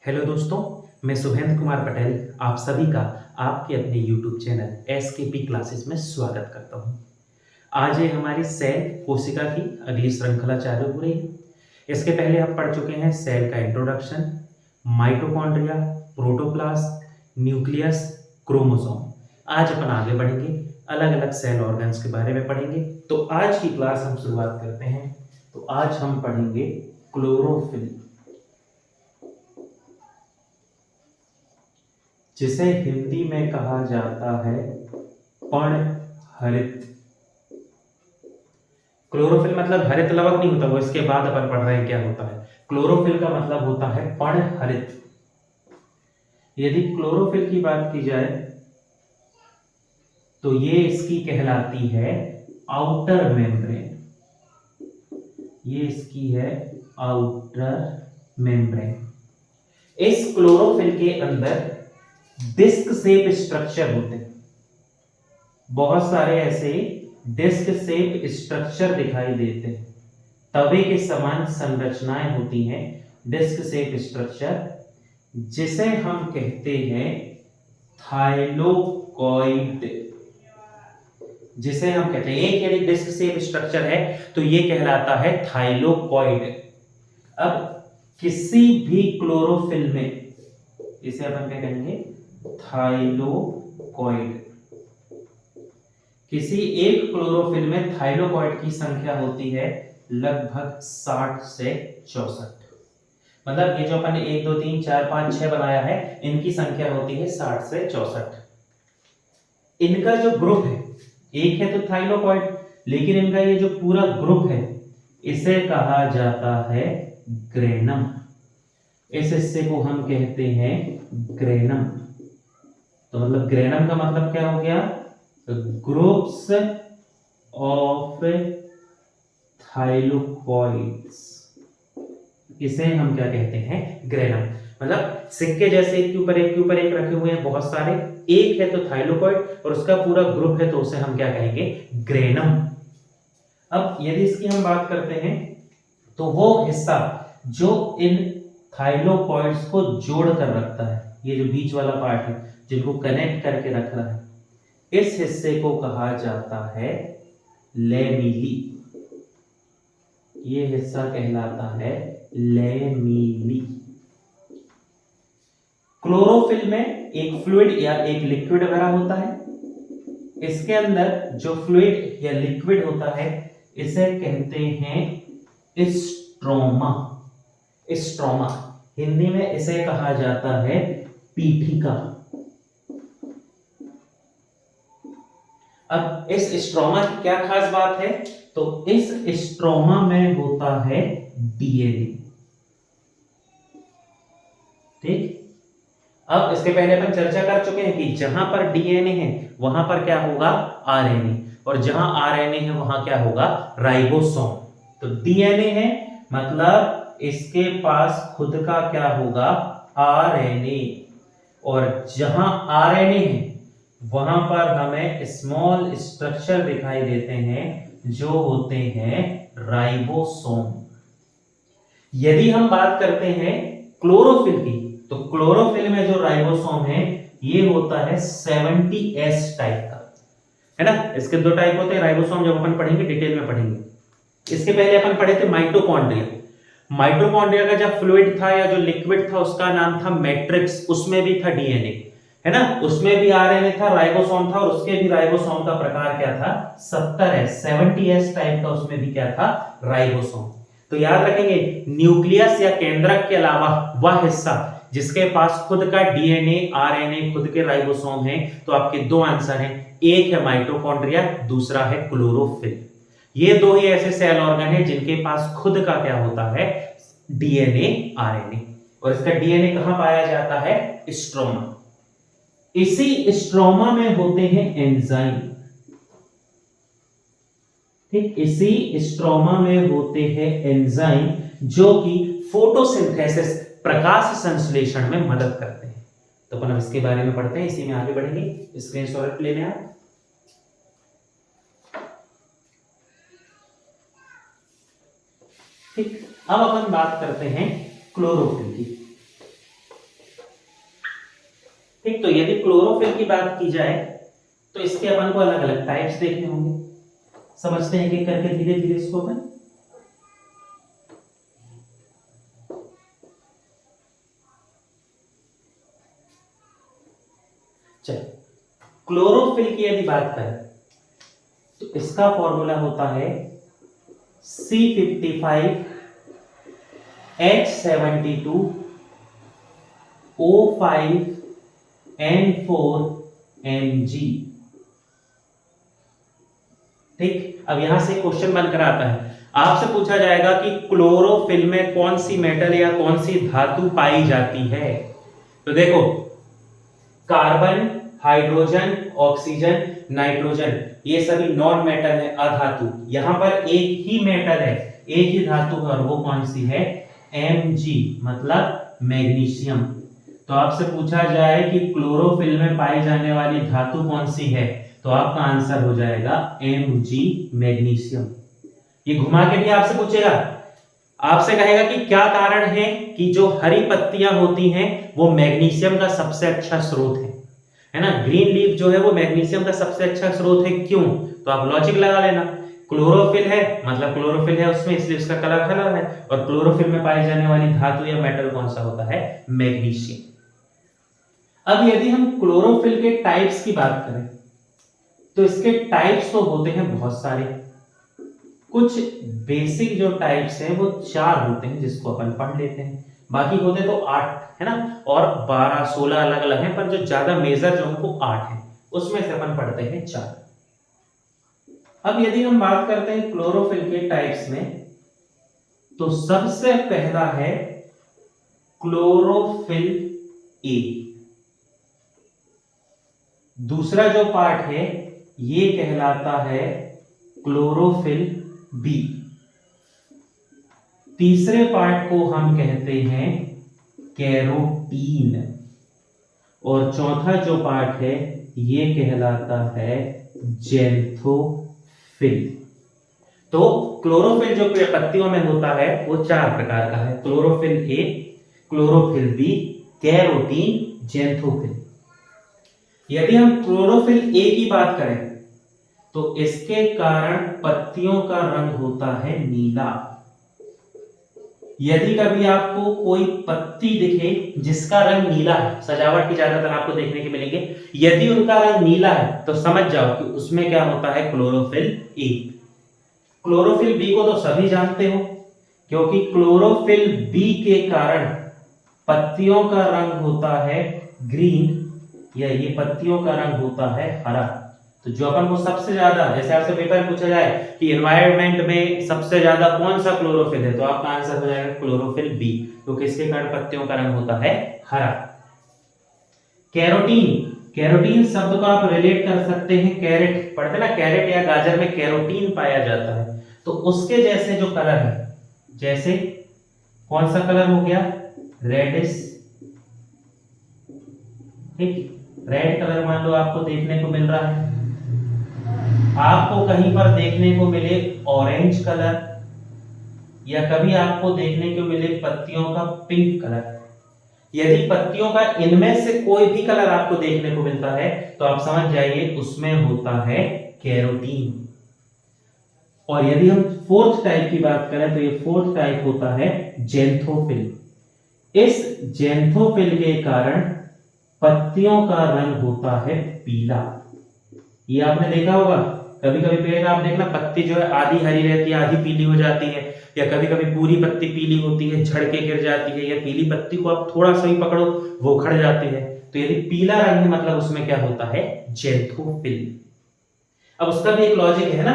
Hello दोस्तों, मैं शुभेंद्र कुमार पटेल आप सभी का आपके अपने YouTube चैनल एसकेपी क्लासेस में स्वागत करता हूं। आज ये हमारी सेल कोशिका की अगली श्रृंखला चालू हो रही है। इसके पहले हम पढ़ चुके हैं सेल का introduction, mitochondria, protoplast, nucleus, chromosome. आज अपन आगे बढ़ेंगे, अलग अलग सेल ऑर्गन्स के बारे में पढ़ेंगे। तो आज की क्लास हम शुरुआत करते हैं। तो आज हम पढ़ेंगे क्लोरोफिल, जिसे हिंदी में कहा जाता है पर्णहरित। क्लोरोफिल मतलब हरित लवक नहीं होता, वो इसके बाद अपन पढ़ रहे हैं क्या होता है। क्लोरोफिल का मतलब होता है पर्णहरित। यदि क्लोरोफिल की बात की जाए तो ये इसकी कहलाती है आउटर मेम्ब्रेन। ये इसकी है आउटर मेम्ब्रेन। इस क्लोरोफिल के अंदर डिस्क शेप स्ट्रक्चर होते हैं। बहुत सारे ऐसे डिस्क शेप स्ट्रक्चर दिखाई देते हैं। तवे के समान संरचनाएं होती हैं, डिस्क शेप स्ट्रक्चर, जिसे हम कहते हैं थाइलोकॉइड। जिसे हम कहते हैं, एक यदि डिस्क शेप स्ट्रक्चर है तो ये कहलाता है थाइलोकॉइड। अब किसी भी क्लोरोफिल में इसे अपन क्या कहेंगे, थाइलोकॉइड। किसी एक क्लोरोफिल में थाइलोकॉइड की संख्या होती है लगभग 60 से 64। मतलब ये जो अपन 1 2 3 4 5 6 बनाया है, इनकी संख्या होती है 60 से 64। इनका जो ग्रुप है, एक है तो थाइलोकॉइड, लेकिन इनका ये जो पूरा ग्रुप है इसे कहा जाता है ग्रेनम। इस हिस्से को हम कहते हैं ग्रेनम। तो मतलब ग्रेनम का मतलब क्या हो गया, ग्रुप्स ऑफ थाइलोकॉइड्स। इसे हम क्या कहते हैं, ग्रेनम। मतलब सिक्के जैसे एक के ऊपर एक के ऊपर एक रखे हुए हैं बहुत सारे, एक है तो थाइलोकॉइड और उसका पूरा ग्रुप है तो उसे हम क्या कहेंगे, ग्रेनम। अब यदि इसकी हम बात करते हैं तो वो हिस्सा जो इन थाइलोकॉइड्स को जोड़ कर रखता है, ये जो बीच वाला पार्ट है जिनको कनेक्ट करके रख रहा है, इस हिस्से को कहा जाता है लेमिली। ये हिस्सा कहलाता है लेमिली। क्लोरोफिल में एक फ्लूइड या एक लिक्विड भरा होता है। इसके अंदर जो फ्लूइड या लिक्विड होता है इसे कहते हैं स्ट्रोमा। स्ट्रोमा हिंदी में इसे कहा जाता है पीठिका। अब इस स्ट्रोमा की क्या खास बात है, तो इस स्ट्रोमा में होता है डीएनए। ठीक, अब इसके पहले अपन चर्चा कर चुके हैं कि जहां पर डीएनए है वहां पर क्या होगा, आरएनए, और जहां आरएनए है वहां क्या होगा, राइबोसोम। तो डीएनए है मतलब इसके पास खुद का क्या होगा, आरएनए, और जहां आरएनए है वहां पर हमें स्मॉल स्ट्रक्चर दिखाई देते हैं जो होते हैं राइबोसोम। यदि हम बात करते हैं क्लोरोफिल की, तो क्लोरोफिल में जो राइबोसोम है ये होता है 70S टाइप का, है ना। इसके दो टाइप होते हैं राइबोसोम, जब अपन पढ़ेंगे डिटेल में पढ़ेंगे। इसके पहले अपन पढ़े थे माइटोकॉन्ड्रिया। माइटोकॉन्ड्रिया का जो फ्लूइड था या जो लिक्विड था उसका नाम था मैट्रिक्स, उसमें भी था डीएनए, है ना, उसमें भी आरएनए था, राइबोसोम था, और उसके भी राइबोसोम का प्रकार क्या था, 70S 70S टाइप का, उसमें भी क्या था, राइबोसोम। तो याद रखेंगे, न्यूक्लियस या केंद्रक के अलावा वह हिस्सा जिसके पास खुद का डीएनए, आरएनए, खुद के राइबोसोम है, तो आपके दो आंसर हैं, एक है माइटोकॉन्ड्रिया, दूसरा है क्लोरोफिल। ये दो ही ऐसे सेल ऑर्गन हैं जिनके पास खुद का क्या होता है, डीएनए, आरएनए, और इसका डीएनए कहां पाया जाता है, स्ट्रोमा। इसी स्ट्रोमा में होते हैं एंजाइम। ठीक, इसी स्ट्रोमा में होते हैं एंजाइम जो कि फोटोसिंथेसिस, प्रकाश संश्लेषण में मदद करते हैं। तो अपन अब इसके बारे में पढ़ते हैं, इसी में आगे बढ़ेंगे। स्क्रीनशॉट लेने आप। ठीक, अब अपन बात करते हैं क्लोरोफिल की। ठीक, तो यदि क्लोरोफिल की बात की जाए तो इसके अपन को अलग अलग टाइप्स देखने होंगे। समझते हैं कि करके धीरे धीरे इसको अपन। चलो, क्लोरोफिल की यदि बात करें तो इसका फॉर्मूला होता है C55H72O5N4Mg। ठीक, अब यहां से क्वेश्चन बनकर आता है, आपसे पूछा जाएगा कि क्लोरोफिल में कौन सी मेटल या कौन सी धातु पाई जाती है। तो देखो, कार्बन, हाइड्रोजन, ऑक्सीजन, नाइट्रोजन, ये सभी नॉन मेटल है, अधातु। यहां पर एक ही मेटल है, एक ही धातु है, और वो कौन सी है? Mg, मतलब मैग्नीशियम। तो आपसे पूछा जाए कि क्लोरोफिल में पाई जाने वाली धातु कौन सी है, तो आपका आंसर हो जाएगा Mg, मैग्नीशियम। ये घुमा के भी आपसे पूछेगा, आपसे कहेगा कि क्या कारण है कि जो हरी पत्तियां होती हैं वो मैग्नीशियम का सबसे अच्छा स्रोत है ना। ग्रीन लीफ जो है वो मैग्नीशियम का सबसे अच्छा स्रोत है, क्यों? तो आप लॉजिक लगा लेना, क्लोरोफिल है मतलब क्लोरोफिल है उसमें, इसलिए उसका कलर हरा है, और क्लोरोफिल में पाई जाने वाली धातु या मेटल कौन सा होता है? मैग्नीशियम। अब यदि हम क्लोरोफिल के टाइप्स की बात करें तो इसके टाइप्स तो होते हैं बहुत सारे। कुछ बेसिक जो टाइप्स हैं वो 4 होते हैं, जिसको अपन पढ़ लेते हैं। बाकी होते तो 8 है ना, और 12 16 अलग अलग हैं, पर जो ज्यादा मेजर जो है वो 8 है, उसमें से अपन पढ़ते हैं 4। अब यदि हम बात करते हैं क्लोरोफिल के टाइप्स में, तो सबसे पहला है क्लोरोफिल ए। दूसरा जो पार्ट है ये कहलाता है क्लोरोफिल बी। तीसरे पार्ट को हम कहते हैं कैरोटीन, और चौथा जो पार्ट है ये कहलाता है ज़ैंथोफिल। तो क्लोरोफिल जो पत्तियों में होता है वो 4 प्रकार का है, chlorophyll A, chlorophyll B, carotene, xanthophyll. यदि हम क्लोरोफिल ए की बात करें तो इसके कारण पत्तियों का रंग होता है नीला। यदि कभी आपको कोई पत्ती दिखे जिसका रंग नीला है, सजावट की ज्यादातर आपको देखने के मिलेंगे, यदि उनका रंग नीला है तो समझ जाओ कि उसमें क्या होता है? Chlorophyll A. क्लोरोफिल बी को तो सभी जानते हो, क्योंकि क्लोरोफिल बी के कारण पत्तियों का रंग होता है ग्रीन, या ये पत्तियों का रंग होता है हरा। तो जो अपन को सबसे ज्यादा, जैसे आपसे पेपर में पूछा जाए कि एनवायरनमेंट में सबसे ज्यादा कौन सा क्लोरोफिल है, तो आपका आंसर हो जाएगा क्लोरोफिल बी, क्योंकि इसके कारण पत्तियों का रंग होता है हरा। कैरोटीन, कैरोटीन शब्द को आप रिलेट कर सकते हैं कैरेट, पढ़ते ना, कैरेट या गाजर में कैरोटीन पाया जाता है, तो उसके जैसे जो कलर है, जैसे कौन सा कलर हो गया? रेडिश। ठीक, रेड कलर मान लो आपको देखने को मिल रहा है, आपको कहीं पर देखने को मिले ऑरेंज कलर, या कभी आपको देखने को मिले पत्तियों का पिंक कलर। यदि पत्तियों का इनमें से कोई भी कलर आपको देखने को मिलता है तो आप समझ जाइए उसमें होता है कैरोटीन। और यदि हम फोर्थ टाइप की बात करें तो ये फोर्थ टाइप होता है ज़ैंथोफिल। इस ज़ैंथोफिल के कारण पत्तियों का रंग होता है पीला। ये आपने देखा होगा, कभी कभी पेड़ में आप देखना पत्ती जो है आधी हरी रहती है, आधी पीली हो जाती है, या कभी कभी पूरी पत्ती पीली होती है, झड़ के गिर जाती है, या पीली पत्ती को आप थोड़ा सा भी पकड़ो वो उखड़ जाती है। तो यदि पीला रंग है मतलब उसमें क्या होता है? ज़ैंथोफिल। अब उसका भी एक लॉजिक है ना,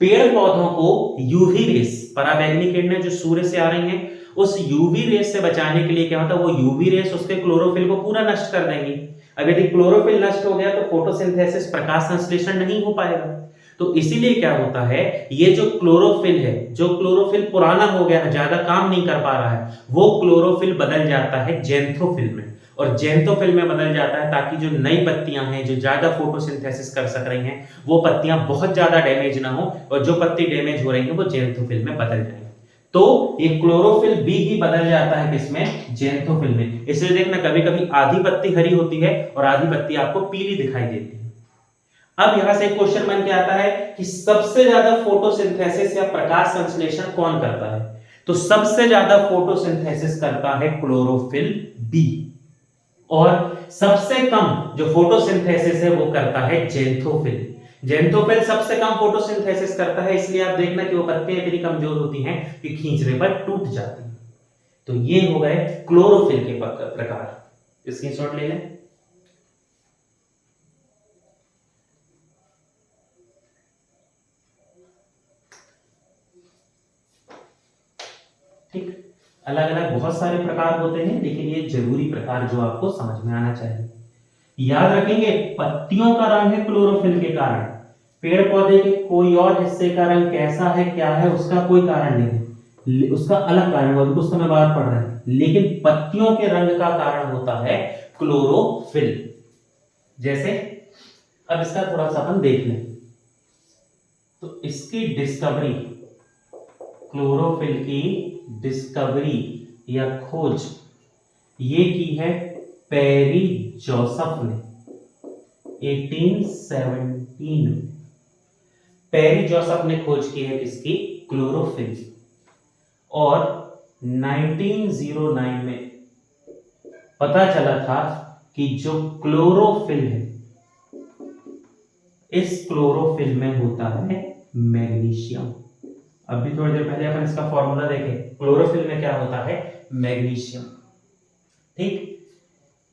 पेड़ पौधों को यूवी रेस, पराबैंगनी किरणें जो सूर्य से आ रही हैं, उस यूवी रेस से बचाने के लिए क्या होता है? वो यूवी रेस उसके क्लोरोफिल को पूरा नष्ट कर देंगी। अब यदि क्लोरोफिल नष्ट हो गया तो फोटोसिंथेसिस, प्रकाश संश्लेषण नहीं हो पाएगा। तो इसीलिए क्या होता है, ये जो क्लोरोफिल है, जो क्लोरोफिल पुराना हो गया है, ज्यादा काम नहीं कर पा रहा है, वो क्लोरोफिल बदल जाता है ज़ैंथोफिल में, और ज़ैंथोफिल में बदल जाता है ताकि जो नई पत्तियां हैं जो ज्यादा फोटोसिंथेसिस कर सक रही हैं वो पत्तियां बहुत ज्यादा डैमेज ना हो, और जो पत्ती डैमेज हो रही है वो ज़ैंथोफिल में बदल जाए। तो ये क्लोरोफिल बी ही बदल जाता है किसमें, ज़ैंथोफिल में। इसलिए देखना कभी कभी आधी पत्ती हरी होती है और आधी पत्ती आपको पीली दिखाई देती है। अब यहां से एक क्वेश्चन बन के आता है कि सबसे ज्यादा फोटोसिंथेसिस या प्रकाश संश्लेषण कौन करता है, तो सबसे ज्यादा फोटोसिंथेसिस करता है क्लोरोफिल बी, और सबसे कम जो फोटोसिंथेसिस है वो करता है ज़ैंथोफिल। ज़ैंथोफिल सबसे कम फोटोसिंथेसिस करता है, इसलिए आप देखना कि वो पत्तियां इतनी कमजोर होती हैं कि खींचने पर टूट जाती हैं। तो ये हो गए क्लोरोफिल के प्रकार। स्क्रीनशॉट ले लें। ठीक, अलग अलग बहुत सारे प्रकार होते हैं, लेकिन ये जरूरी प्रकार जो आपको समझ में आना चाहिए। याद रखेंगे, पत्तियों का रंग है क्लोरोफिल के कारण, पेड़ पौधे के कोई और हिस्से का रंग कैसा है क्या है उसका कोई कारण नहीं है, उसका अलग कारण होगा, कुछ समय बाद पढ़ रहे हैं, लेकिन पत्तियों के रंग का कारण होता है क्लोरोफिल। जैसे अब इसका थोड़ा सा अपन देख लें, तो इसकी डिस्कवरी, क्लोरोफिल की डिस्कवरी या खोज ये की है पेरी जोसेफ ने 1817 में। पेरी जोसेफ ने खोज की है किसकी, क्लोरोफिल। और 1909 में पता चला था कि जो क्लोरोफिल है, इस क्लोरोफिल में होता है मैग्नीशियम। अभी थोड़ी देर पहले अपन इसका फॉर्मूला देखे, क्लोरोफिल में क्या होता है, मैग्नीशियम। ठीक,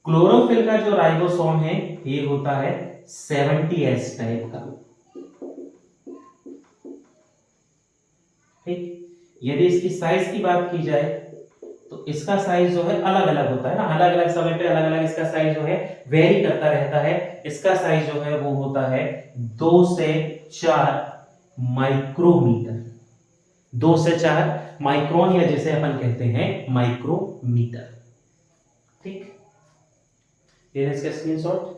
क्लोरोफिल का जो राइबोसोम है ये होता है 70S टाइप का। ठीक, यदि इसकी साइज की बात की जाए तो इसका साइज जो है अलग अलग होता है ना, अलग अलग समय पे अलग अलग इसका साइज जो है वेरी करता रहता है। इसका साइज जो है वो होता है 2 से 4 माइक्रोमीटर, 2 से 4 माइक्रोन, या जैसे अपन कहते हैं माइक्रोमीटर। ठीक, ये इसका स्क्रीनशॉट।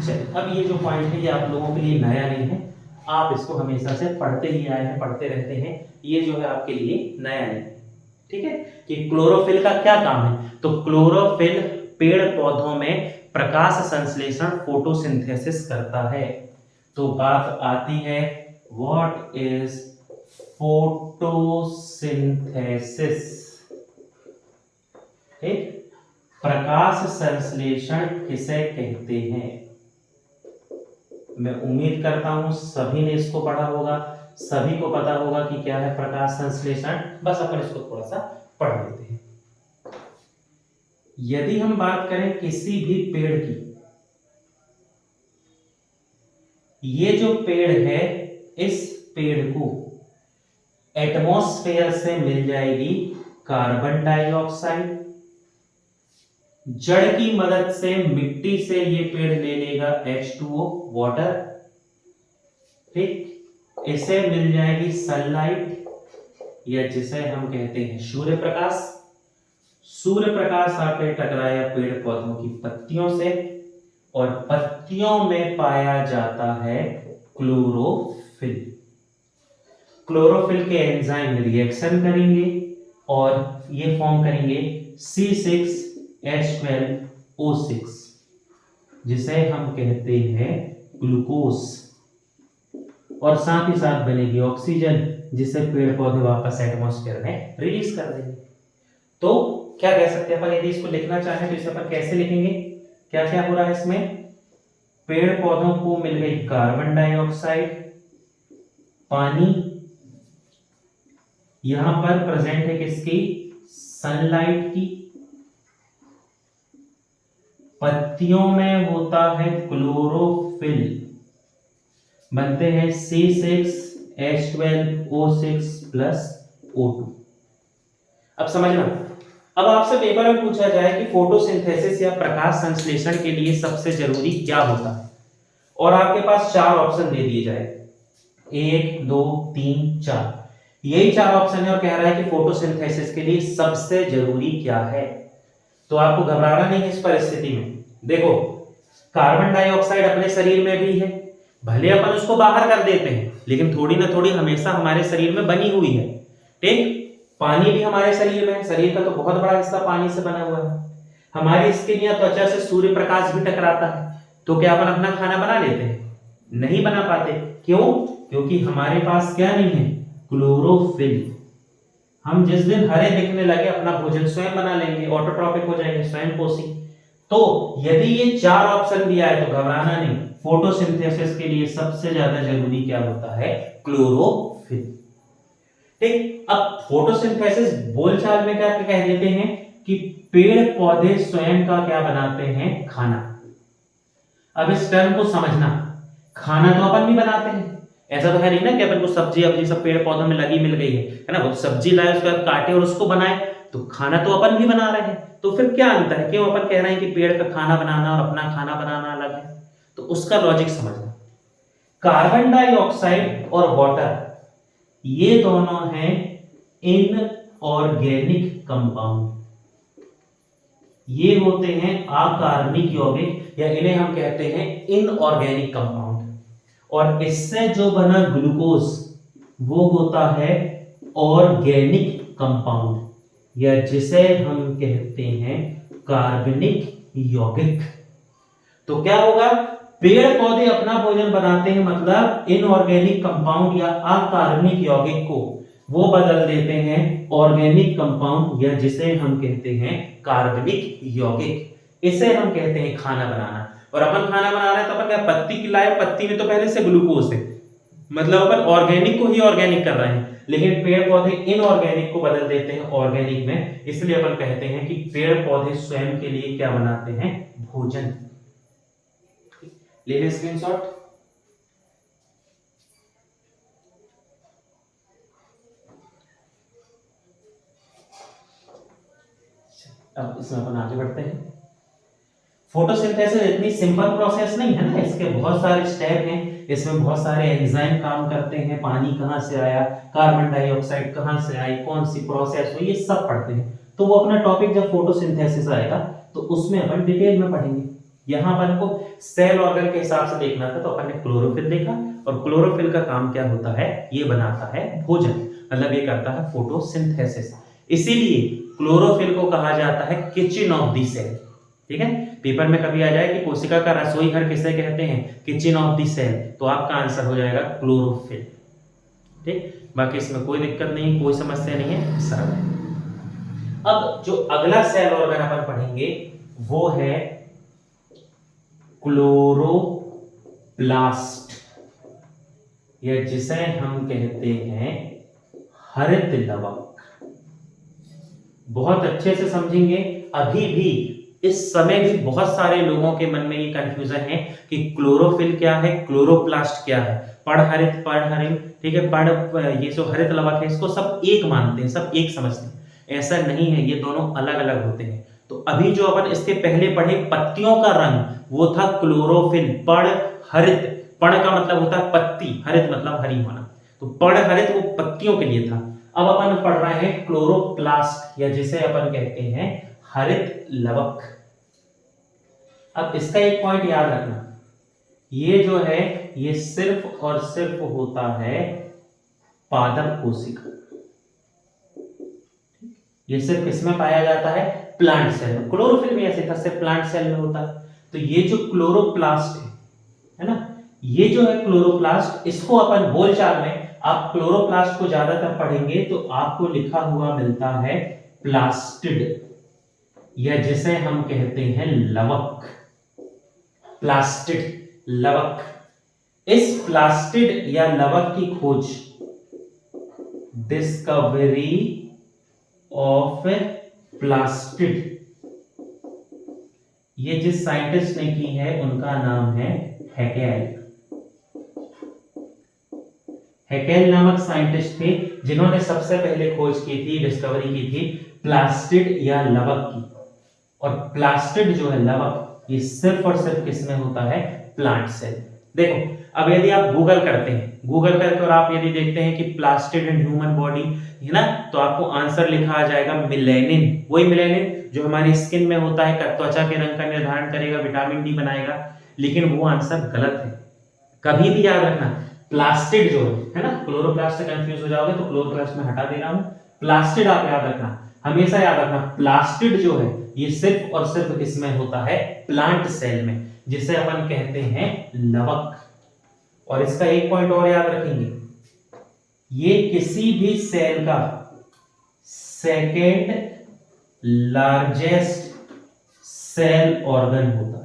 चलिए, अब ये जो पॉइंट है ये आप लोगों के लिए नया नहीं है, आप इसको हमेशा से पढ़ते ही आए हैं, पढ़ते रहते हैं, ये जो है आपके लिए नया नहीं है। ठीक है, कि क्लोरोफिल का क्या काम है, तो क्लोरोफिल पेड़ पौधों में प्रकाश संश्लेषण फोटोसिंथेसिस करता है। तो बात आती है व्हाट इज फोटोसिंथेसिस। ठीक, प्रकाश संश्लेषण किसे कहते हैं। मैं उम्मीद करता हूं सभी ने इसको पढ़ा होगा, सभी को पता होगा कि क्या है प्रकाश संश्लेषण, बस अपन इसको थोड़ा सा पढ़ लेते हैं। यदि हम बात करें किसी भी पेड़ की, ये जो पेड़ है इस पेड़ को एटमॉस्फेयर से मिल जाएगी कार्बन डाइऑक्साइड, जड़ की मदद से मिट्टी से ये पेड़ ले लेगा H2O वाटर। ठीक, इसे मिल जाएगी सनलाइट, या जिसे हम कहते हैं सूर्य प्रकाश। सूर्य प्रकाश आकर टकराया पेड़ पौधों की पत्तियों से, और पत्तियों में पाया जाता है क्लोरोफिल। क्लोरोफिल के एंजाइम रिएक्शन करेंगे और ये फॉर्म करेंगे C6H12O6, जिसे हम कहते हैं ग्लूकोज, और साथ ही साथ बनेगी ऑक्सीजन, जिसे पेड़ पौधे वापस एटमॉस्फेयर में रिलीज कर देंगे। तो क्या कह सकते हैं अपन, यदि इसको लिखना चाहें तो इसे अपन कैसे लिखेंगे, क्या क्या हो रहा है इसमें, पेड़ पौधों को मिल गई कार्बन डाइऑक्साइड, पानी, यहां पर प्रेजेंट है किसकी, सनलाइट की, पत्तियों में होता है क्लोरोफिल, बनते हैं C6H12O6 प्लस O2। अब समझना, अब आपसे पेपर में पूछा जाए कि फोटोसिंथेसिस या प्रकाश संश्लेषण के लिए सबसे जरूरी क्या होता है, और आपके पास 4 ऑप्शन दे दिए जाए, 1 2 3 4, यही 4 ऑप्शन है, और कह रहा है कि फोटोसिंथेसिस के लिए सबसे जरूरी क्या है। तो आपको घबराना नहीं है इस परिस्थिति में। देखो, कार्बन डाइऑक्साइड अपने शरीर में भी है, भले अपन उसको बाहर कर देते हैं लेकिन थोड़ी ना थोड़ी हमेशा हमारे शरीर में बनी हुई है। ठीक, पानी भी हमारे शरीर में है, शरीर का तो बहुत बड़ा हिस्सा पानी से बना हुआ है। हमारी स्किन या त्वचा से सूर्य प्रकाश भी टकराता है, तो क्या अपन अपना खाना बना लेते हैं? नहीं बना पाते। क्यों? क्योंकि हमारे पास क्या नहीं है? क्लोरोफिल। हम जिस दिन हरे दिखने लगे अपना भोजन स्वयं बना लेंगे, ऑटोट्रॉपिक हो जाएंगे, स्वयं पोषी। तो यदि ये 4 ऑप्शन दिया है तो घबराना नहीं, फोटोसिंथेसिस के लिए सबसे ज्यादा जरूरी क्या होता है? क्लोरोफिल। ठीक, अब फोटोसिंथेसिस बोलचाल में क्या कह देते हैं कि पेड़ पौधे स्वयं का क्या बनाते हैं? खाना। अब इस टर्म को समझना, खाना तो अपन भी बनाते हैं, ऐसा तो है नहीं ना कि अपन को सब्जी अपनी सब पेड़ पौधों में लगी मिल गई है ना, वो सब्जी लाए उसके बाद काटे और उसको बनाए, तो खाना तो अपन भी बना रहे हैं। तो फिर क्या अंतर है? क्यों अपन कह रहे हैं कि पेड़ का खाना बनाना और अपना खाना बनाना अलग है? तो उसका लॉजिक समझना। कार्बन डाइऑक्साइड और वाटर ये दोनों हैं इनऑर्गेनिक कंपाउंड, ये होते हैं अकार्बनिक यौगिक, या इन्हें हम कहते हैं इनऑर्गेनिक कंपाउंड। और इससे जो बना ग्लूकोज वो होता है ऑर्गेनिक कंपाउंड, या जिसे हम कहते हैं कार्बनिक यौगिक। तो क्या होगा? पेड़ पौधे अपना भोजन बनाते हैं, मतलब इनऑर्गेनिक कंपाउंड या अकार्बनिक यौगिक को वो बदल देते हैं ऑर्गेनिक कंपाउंड, या जिसे हम कहते हैं कार्बनिक यौगिक। इसे हम कहते हैं खाना बनाना। और अपन खाना बना रहे हैं तो अपन क्या पत्ती खिलाए, पत्ती में तो पहले से ग्लूकोज है, मतलब अपन ऑर्गेनिक को ही ऑर्गेनिक कर रहे हैं। लेकिन पेड़ पौधे इनऑर्गेनिक को बदल देते हैं ऑर्गेनिक में, इसलिए अपन कहते हैं कि पेड़ पौधे स्वयं के लिए क्या बनाते हैं? भोजन। ले लें स्क्रीनशॉट। अब इसमें अपन आगे बढ़ते हैं। फोटोसिंथेसिस इतनी सिंपल प्रोसेस नहीं है ना, इसके बहुत सारे स्टेप हैं, इसमें बहुत सारे एंजाइम काम करते हैं, पानी कहाँ से आया, कार्बन डाइऑक्साइड कहाँ से आई, कौन सी प्रोसेस हुई, ये सब पढ़ते हैं। तो वो अपना टॉपिक जब फोटोसिंथेसिस आएगा तो उसमें अपन डिटेल में पढ़ेंगे। यहाँ अपन को सेल ऑर्गन के हिसाब से देखना था, तो अपन ने क्लोरोफिल देखा, और क्लोरोफिल का काम क्या होता है? ये बनाता है भोजन, मतलब ये करता है फोटोसिंथेसिस। इसीलिए क्लोरोफिल को कहा जाता है किचन ऑफ द सेल। ठीक है, पेपर में कभी आ जाए कि कोशिका का रसोई घर किसे कहते हैं? किचन ऑफ द सेल, तो आपका आंसर हो जाएगा क्लोरोफिल। ठीक, बाकी इसमें कोई दिक्कत नहीं, कोई समस्या नहीं है, सरल है। अब जो अगला सेल ऑर्गन अपन पढ़ेंगे वो है क्लोरोप्लास्ट, या जिसे हम कहते हैं हरित लवक। बहुत अच्छे से समझेंगे। अभी भी इस समय भी बहुत सारे लोगों के मन में ये कंफ्यूजन है कि क्लोरोफिल क्या है, क्लोरोप्लास्ट क्या है। पढ़हरित पढ़हरित, ठीक है, ये जो हरित लवक है इसको सब एक मानते हैं, सब एक समझते हैं। ऐसा नहीं है, ये दोनों अलग अलग होते हैं। तो अभी जो अपन इसके पहले पढ़े पत्तियों का रंग वो था क्लोरोफिल, पढ़हरित। पढ़ का मतलब होता है पत्ती, हरित मतलब हरी होना, तो पढ़हरित वो पत्तियों के लिए था। अब अपन पढ़ रहे हैं क्लोरोप्लास्ट, या जिसे अपन कहते हैं हरित लवक। अब इसका एक पॉइंट याद रखना, ये जो है ये सिर्फ और सिर्फ होता है पादप कोशिका। ये सिर्फ किसमें पाया जाता है? प्लांट सेल में। क्लोरोफिल भी ऐसे था, सिर्फ प्लांट सेल में होता है। तो ये जो क्लोरोप्लास्ट है ना, ये जो है क्लोरोप्लास्ट, इसको अपन बोलचाल में आप क्लोरोप्लास्ट को ज्यादातर पढ़ेंगे तो आपको लिखा हुआ मिलता है प्लास्टिड, या जिसे हम कहते हैं लवक। प्लास्टिड, लवक। इस प्लास्टिड या लवक की खोज, डिस्कवरी ऑफ प्लास्टिड, ये जिस साइंटिस्ट ने की है उनका नाम है हैकेल। हैकेल नामक साइंटिस्ट थे जिन्होंने सबसे पहले खोज की थी, डिस्कवरी की थी प्लास्टिड या लवक की। और प्लास्टिड जो है लवक, ये सिर्फ और सिर्फ किसमें होता है? Plant cell. देखो, अब यदि आप गूगल करते हैं, गूगल करके और आप यदि देखते हैं कि प्लास्टिड इन ह्यूमन बॉडी है ना, तो आपको आंसर लिखा आ जाएगा मिलेनिन। वही मिलेनिन जो हमारी स्किन में होता है, त्वचा के रंग का निर्धारण करेगा, विटामिन डी बनाएगा। लेकिन वो आंसर गलत है। कभी भी याद रखना, प्लास्टिड जो है ना, क्लोरोप्लास्ट से कंफ्यूज हो जाओगे तो क्लोरोप्लास्ट में हटा दे रहा हूं, प्लास्टिड आप याद रखना, हमेशा याद रखना प्लास्टिड जो है ये सिर्फ और सिर्फ किसमें होता है, प्लांट सेल में, जिसे अपन कहते हैं लवक। और इसका एक पॉइंट और याद रखेंगे, ये किसी भी सेल का सेकेंड लार्जेस्ट सेल ऑर्गन होता है।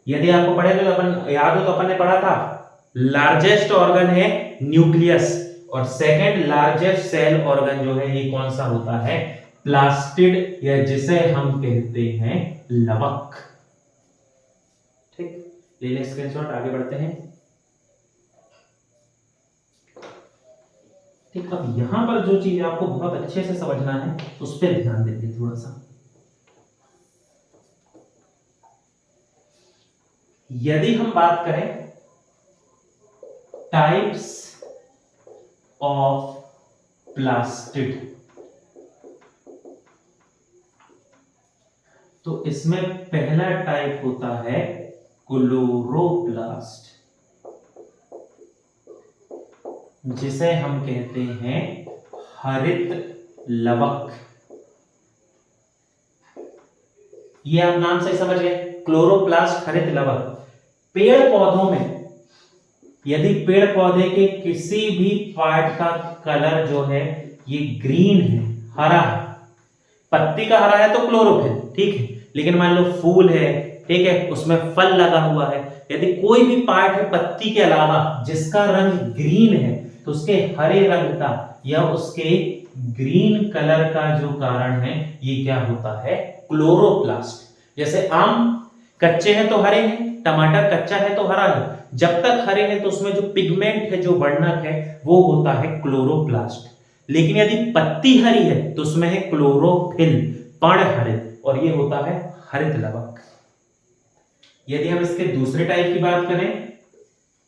यदि आपको पढ़ेगा तो अपन याद हो तो अपन ने पढ़ा था, लार्जेस्ट ऑर्गन है न्यूक्लियस और सेकेंड लार्जेस्ट सेल ऑर्गन जो है ये कौन सा होता है, प्लास्टिड, या जिसे हम कहते हैं लवक। ठीक, ले लें स्क्रीनशॉट, आगे बढ़ते हैं। ठीक, अब यहां पर जो चीज आपको बहुत अच्छे से समझना है उस पर ध्यान देंगे थोड़ा सा। यदि हम बात करें टाइप्स ऑफ प्लास्टिड, तो इसमें पहला टाइप होता है क्लोरोप्लास्ट, जिसे हम कहते हैं हरित लवक। ये आप नाम से समझ गए, क्लोरोप्लास्ट हरित लवक। पेड़ पौधों में यदि पेड़ पौधे के किसी भी पार्ट का कलर जो है ये ग्रीन है, हरा है, पत्ती का हरा है तो क्लोरोफिल, ठीक है, लेकिन मान लो फूल है, ठीक है, उसमें फल लगा हुआ है, यदि कोई भी पार्ट है पत्ती के अलावा जिसका रंग ग्रीन है तो उसके हरे रंग का या उसके ग्रीन कलर का जो कारण है ये क्या होता है, क्लोरोप्लास्ट। जैसे आम कच्चे हैं तो हरे हैं, टमाटर कच्चा है तो हरा है, जब तक हरे हैं तो उसमें जो पिगमेंट है, जो वर्णक है, वो होता है क्लोरोप्लास्ट। लेकिन यदि पत्ती हरी है तो उसमें है क्लोरोफिल, पर्णहरित, और ये होता है हरित लवक। यदि हम इसके दूसरे टाइप की बात करें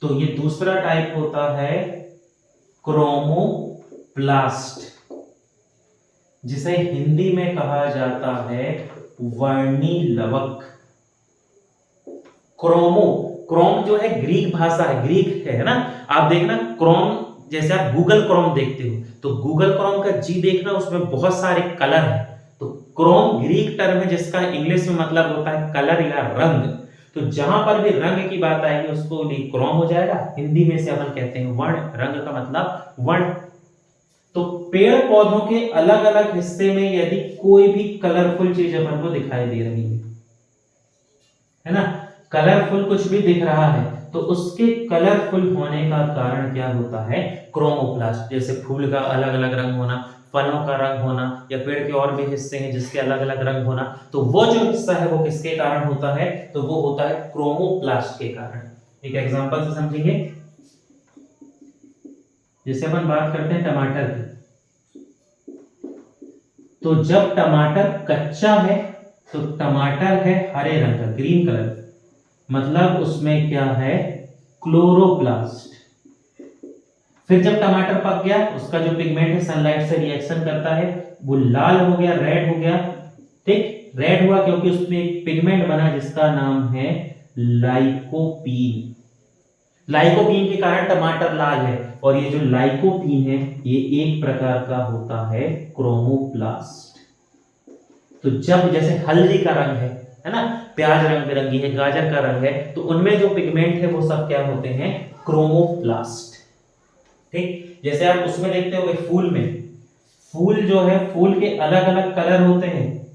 तो ये दूसरा टाइप होता है क्रोमोप्लास्ट, जिसे हिंदी में कहा जाता है वर्णी लवक। क्रोम जो है ग्रीक भाषा है, ग्रीक है ना, आप देखना क्रोम, जैसे आप गूगल क्रोम देखते हो तो गूगल क्रोम का जी देखना, उसमें बहुत सारे कलर है, तो क्रोम ग्रीक टर्म है जिसका इंग्लिश में मतलब होता है कलर या रंग। तो जहां पर भी रंग की बात आएगी उसको क्रोम हो जाएगा, हिंदी में से अपन कहते हैं वर्ण, रंग का मतलब वर्ण। तो पेड़ पौधों के अलग अलग हिस्से में यदि कोई भी कलरफुल चीज अपन को दिखाई दे रही है ना, कलरफुल कुछ भी दिख रहा है तो उसके कलरफुल होने का कारण क्या होता है, क्रोमोप्लास्ट। जैसे फूल का अलग अलग रंग होना, फलों का रंग होना, या पेड़ के और भी हिस्से हैं जिसके अलग अलग रंग होना, तो वो जो हिस्सा है वो किसके कारण होता है, तो वो होता है क्रोमोप्लास्ट के कारण। एक एग्जांपल से समझेंगे, जैसे अपन बात करते हैं टमाटर की, तो जब टमाटर कच्चा है तो टमाटर है हरे रंग का, ग्रीन कलर, मतलब उसमें क्या है, क्लोरोप्लास्ट। फिर जब टमाटर पक गया उसका जो पिगमेंट है सनलाइट से रिएक्शन करता है, वो लाल हो गया, रेड हो गया, ठीक, रेड हुआ क्योंकि उसमें एक पिगमेंट बना जिसका नाम है लाइकोपीन। लाइकोपीन के कारण टमाटर लाल है, और ये जो लाइकोपीन है ये एक प्रकार का होता है क्रोमोप्लास्ट। तो जब जैसे हल्दी का रंग है ना, प्याज रंग बिरंगी है, गाजर का रंग है, तो उनमें जो पिगमेंट है वो सब क्या होते हैं, क्रोमोप्लास्ट। ठीक, जैसे आप उसमें देखते होंगे फूल में, फूल जो है फूल के अलग अलग कलर होते हैं,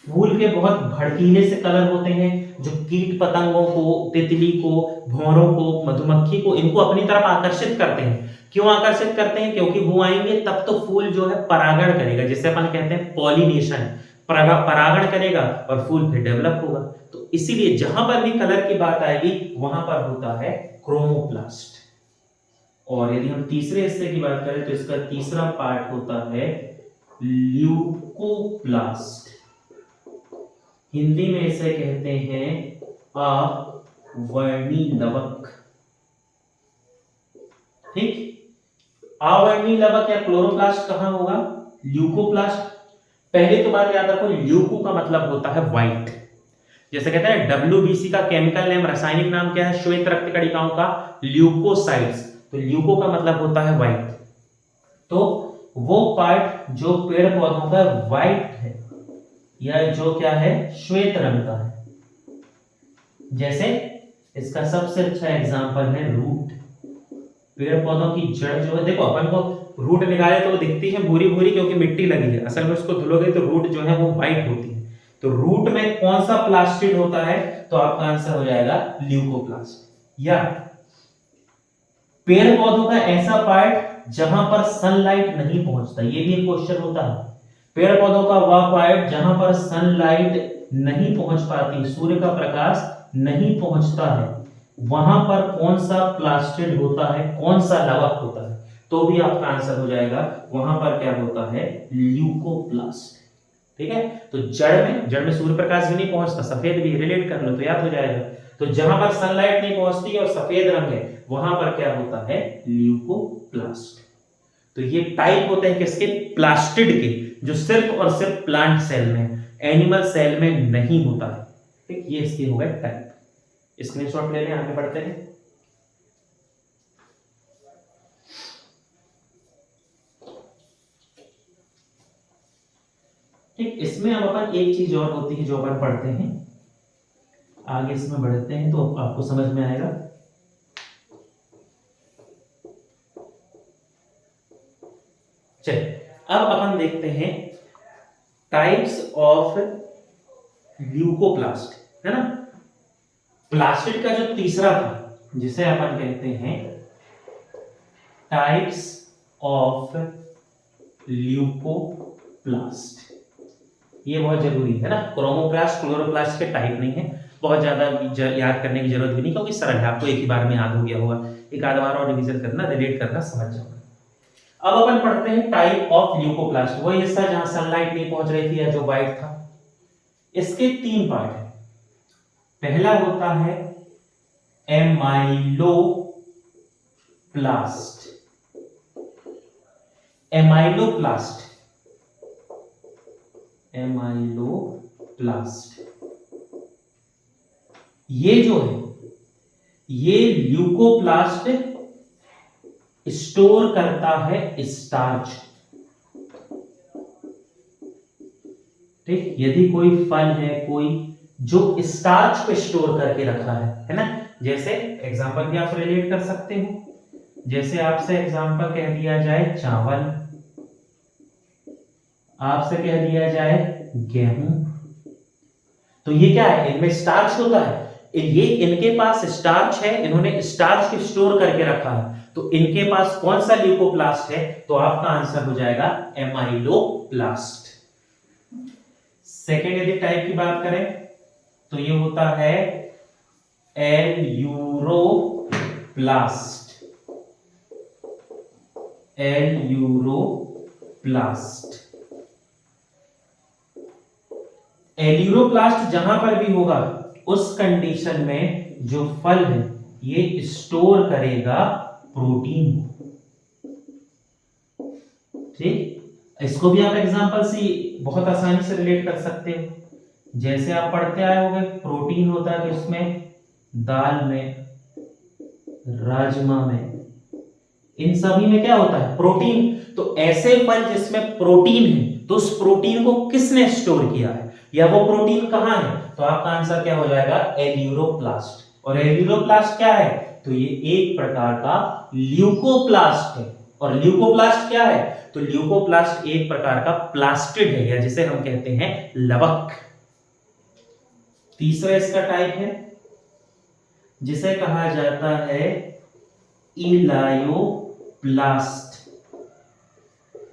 फूल के बहुत भड़कीले से कलर होते हैं जो कीट पतंगों को, तितली को, भौरों को, मधुमक्खी को, इनको अपनी तरफ आकर्षित करते हैं। क्यों आकर्षित करते हैं, क्योंकि वो आएंगे तब तो फूल जो है परागण करेगा, जिसे अपन कहते हैं पॉलिनेशन, परागण करेगा और फूल फिर डेवलप होगा। तो इसीलिए जहां पर भी कलर की बात आएगी वहां पर होता है क्रोमोप्लास्ट। और यदि हम तीसरे हिस्से की बात करें तो इसका तीसरा पार्ट होता है ल्यूकोप्लास्ट, हिंदी में इसे कहते हैं अवर्णी लवक। ठीक, अवर्णी लवक या क्लोरोप्लास्ट कहां होगा, ल्यूकोप्लास्ट। पहले तो बात याद रखो, ल्यूको का मतलब होता है व्हाइट, जैसे कहते हैं WBC का केमिकल नेम, रासायनिक नाम क्या है? श्वेत रक्त कणिकाओं का, ल्यूकोसाइट्स। तो ल्यूको का मतलब होता है व्हाइट, तो वो पार्ट जो पेड़ पौधों का व्हाइट है या जो क्या है श्वेत रंग का है। जैसे इसका सबसे अच्छा एग्जांपल है रूट। पेड़ पौधों की जड़ जो है, देखो अपन को रूट निकाले तो वो दिखती है भूरी भूरी क्योंकि मिट्टी लगी है, असल में उसको धुलोगे तो रूट जो है वो व्हाइट होती है। तो रूट में कौन सा प्लास्टिड होता है? तो आपका आंसर हो जाएगा ल्यूकोप्लास्ट। या पेड़ पौधों का ऐसा पार्ट जहां पर सनलाइट नहीं पहुंचता, ये भी एक क्वेश्चन होता है। पेड़ पौधों का वह पार्ट जहां पर सनलाइट नहीं पहुंच पाती, सूर्य का प्रकाश नहीं पहुंचता है, वहां पर कौन सा प्लास्टिड होता है, कौन सा लवक होता है? तो भी आपका आंसर हो जाएगा वहां पर क्या होता है? ल्यूकोप्लास्ट। ठीक है, तो जड़ में सूर्य प्रकाश भी नहीं पहुंचता, सफेद भी, रिलेट कर लो तो याद हो जाएगा। तो जहां पर सनलाइट नहीं पहुंचती और सफेद रंग है, वहां पर क्या होता है? ल्यूकोप्लास्ट। तो ये टाइप होते हैं किसके? प्लास्टिड के, जो सिर्फ और सिर्फ प्लांट सेल में, एनिमल सेल में नहीं होता है। ठीक, ये इसके हो गए टाइप। स्क्रीनशॉट ले लें, आगे बढ़ते हैं। ठीक, इसमें अब अपन एक चीज और होती है जो अपन पढ़ते हैं, आगे इसमें बढ़ते हैं तो आपको समझ में आएगा। चलिए अब अपन देखते हैं टाइप्स ऑफ ल्यूकोप्लास्ट, है ना। प्लास्टिड का जो तीसरा था, जिसे अपन कहते हैं टाइप्स ऑफ ल्यूकोप्लास्ट, ये बहुत जरूरी है ना। क्रोमोप्लास्ट, क्लोरोप्लास्ट के टाइप नहीं है, बहुत ज्यादा याद करने की जरूरत भी नहीं क्योंकि सरल है, आपको एक ही बार में याद हो गया होगा। एक आध बार और रिवीजन करना, रिलेट करना, समझ जाओगे। अब अपन पढ़ते हैं टाइप ऑफ ल्यूकोप्लास्ट, वही हिस्सा जहां सनलाइट नहीं पहुंच रही थी या जो व्हाइट था। इसके तीन पार्ट है। पहला होता है एमाइलोप्लास्ट। एमाइलोप्लास्ट, एमाइलोप्लास्ट ये जो है, ये ल्यूकोप्लास्ट स्टोर करता है स्टार्च। ठीक, यदि कोई फल है कोई जो स्टार्च को स्टोर करके रखा है ना। जैसे एग्जांपल भी आप रिलेट कर सकते हो, जैसे आपसे एग्जांपल कह दिया जाए चावल, आपसे कह दिया जाए गेहूं, तो ये क्या है? इनमें स्टार्च होता है, ये इनके पास स्टार्च है, इन्होंने स्टार्च को स्टोर करके रखा है, तो इनके पास कौन सा ल्यूकोप्लास्ट है? तो आपका आंसर हो जाएगा एमाइलोप्लास्ट। सेकेंड यदि टाइप की बात करें तो ये होता है एल्यूरोप्लास्ट। एल्यूरोप्लास्ट, एल्यूरोप्लास्ट जहां पर भी होगा उस कंडीशन में जो फल है ये स्टोर करेगा प्रोटीन। ठीक, इसको भी आप एग्जांपल से बहुत आसानी से रिलेट कर सकते हो। जैसे आप पढ़ते आए होंगे प्रोटीन होता है किसमें? दाल में, राजमा में, इन सभी में क्या होता है? प्रोटीन। तो ऐसे फल जिसमें प्रोटीन है, तो उस प्रोटीन को किसने स्टोर किया है या वो प्रोटीन कहां है? तो आपका आंसर क्या हो जाएगा? एल्यूरोप्लास्ट। और एल्यूरोप्लास्ट क्या है? तो ये एक प्रकार का ल्यूकोप्लास्ट है। और ल्यूकोप्लास्ट क्या है? तो ल्यूकोप्लास्ट एक प्रकार का प्लास्टिड है, या जिसे हम कहते हैं लवक। तीसरा इसका टाइप है जिसे कहा जाता है इलायोप्लास्ट।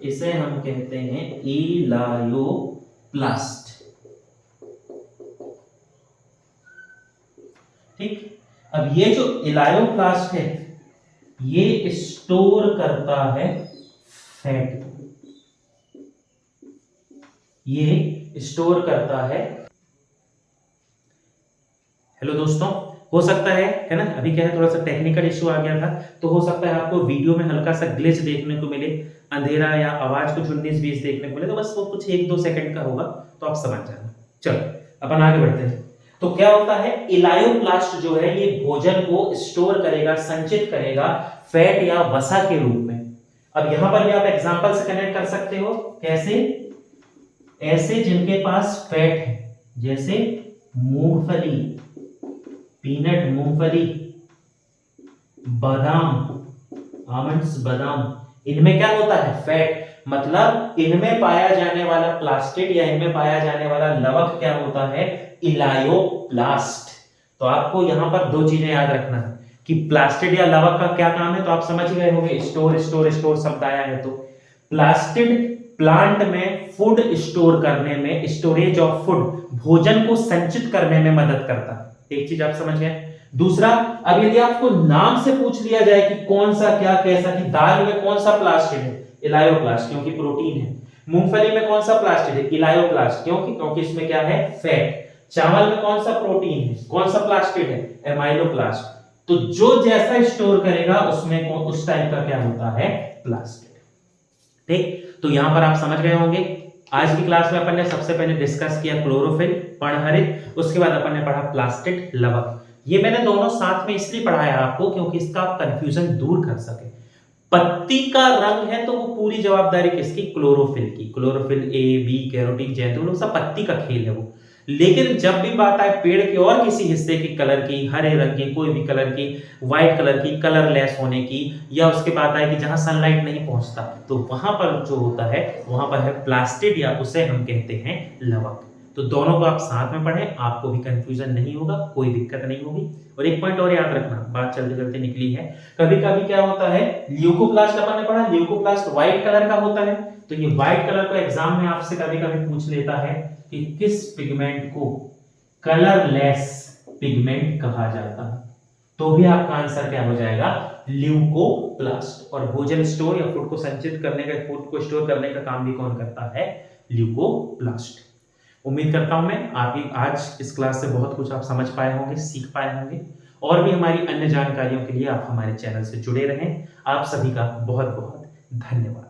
इसे हम कहते हैं इलायोप्लास्ट। ठीक, अब ये जो इलायोप्लास्ट है ये स्टोर करता है फैट, ये स्टोर करता है। हेलो दोस्तों, हो सकता है ना, अभी क्या है थोड़ा सा टेक्निकल इश्यू आ गया था, तो हो सकता है आपको वीडियो में हल्का सा ग्लिच देखने को मिले, अंधेरा या आवाज कुछ 19-20 देखने को मिले, तो बस वो कुछ 1-2 सेकंड का होगा, तो आप समझ जाना। चलो अपन आगे बढ़ते हैं। तो क्या होता है, इलायोप्लास्ट जो है ये भोजन को स्टोर करेगा, संचित करेगा फैट या वसा के रूप में। अब यहां पर भी आप एग्जांपल से कनेक्ट कर सकते हो, कैसे? ऐसे जिनके पास फैट है, जैसे मूंगफली, पीनट मूंगफली, बादाम, आमंड्स बादाम, इनमें क्या होता है, फैट। मतलब इनमें पाया जाने वाला प्लास्टिड या इनमें पाया जाने वाला लवक क्या होता है, इलायोप्लास्ट। तो आपको यहां पर दो चीजें याद रखना है कि प्लास्टिड या लवक का क्या काम है, तो आप समझ गए होंगे, स्टोर स्टोर स्टोर शब्द आया है। तो प्लास्टिड प्लांट में फूड स्टोर करने में, स्टोरेज ऑफ फूड, भोजन को संचित करने में मदद करता है। एक चीज आप समझ गए। दूसरा, अब यदि आपको नाम से पूछ लिया जाए कि कौन सा क्या कैसा, कि दाल में कौन सा प्लास्टिड है, इलायोप्लास्ट, क्योंकि प्रोटीन है। मूंगफली में कौन सा प्लास्टिड है, इलायोप्लास्ट, क्योंकि इसमें क्या है, फैट। चावल में कौन सा प्रोटीन है, कौन सा प्लास्टिड है, एमाइलोप्लास्ट। तो जो जैसा स्टोर करेगा उसमें उस टाइप का क्या होता है, प्लास्टिड। ठीक, तो यहां पर आप समझ गए होंगे। आज की क्लास में अपन ने सबसे पहले डिस्कस किया क्लोरोफिल, पर्णहरित, उसके बाद अपन ने पढ़ा प्लास्टिड, लवक। ये मैंने दोनों साथ में इसलिए पढ़ाया आपको क्योंकि इसका आप कंफ्यूजन दूर कर सके। पत्ती का रंग है तो वो पूरी जवाबदारी किसकी, क्लोरोफिल की। क्लोरोफिल ए बी कैरोटीन जैतून सब पत्ती का खेल है वो। लेकिन जब भी बात आए पेड़ के और किसी हिस्से की कलर की, हरे रंग की, कोई भी कलर की, व्हाइट कलर की, कलरलेस होने की, या उसके बाद आए कि जहां सनलाइट नहीं पहुंचता, तो वहां पर जो होता है वहां पर है प्लास्टिड, या उसे हम कहते हैं लवक। तो दोनों को आप साथ में पढ़ें, आपको भी कंफ्यूजन नहीं होगा, कोई दिक्कत नहीं होगी। और एक पॉइंट और याद रखना, बात चलते चलते निकली है, कभी कभी क्या होता है, ल्यूकोप्लास्ट अपन ने पढ़ा, ल्यूकोप्लास्ट व्हाइट कलर का होता है। तो ये व्हाइट कलर को एग्जाम में आपसे कभी कभी पूछ लेता है कि किस पिगमेंट को कलरलेस पिगमेंट कहा जाता है, तो भी आपका आंसर क्या हो जाएगा, ल्यूकोप्लास्ट। और भोजन स्टोर या फूड को संचित करने का, फूड को स्टोर करने का काम भी कौन करता है, ल्यूकोप्लास्ट। उम्मीद करता हूं मैं आप आज इस क्लास से बहुत कुछ आप समझ पाए होंगे, सीख पाए होंगे। और भी हमारी अन्य जानकारियों के लिए आप हमारे चैनल से जुड़े रहें। आप सभी का बहुत बहुत धन्यवाद।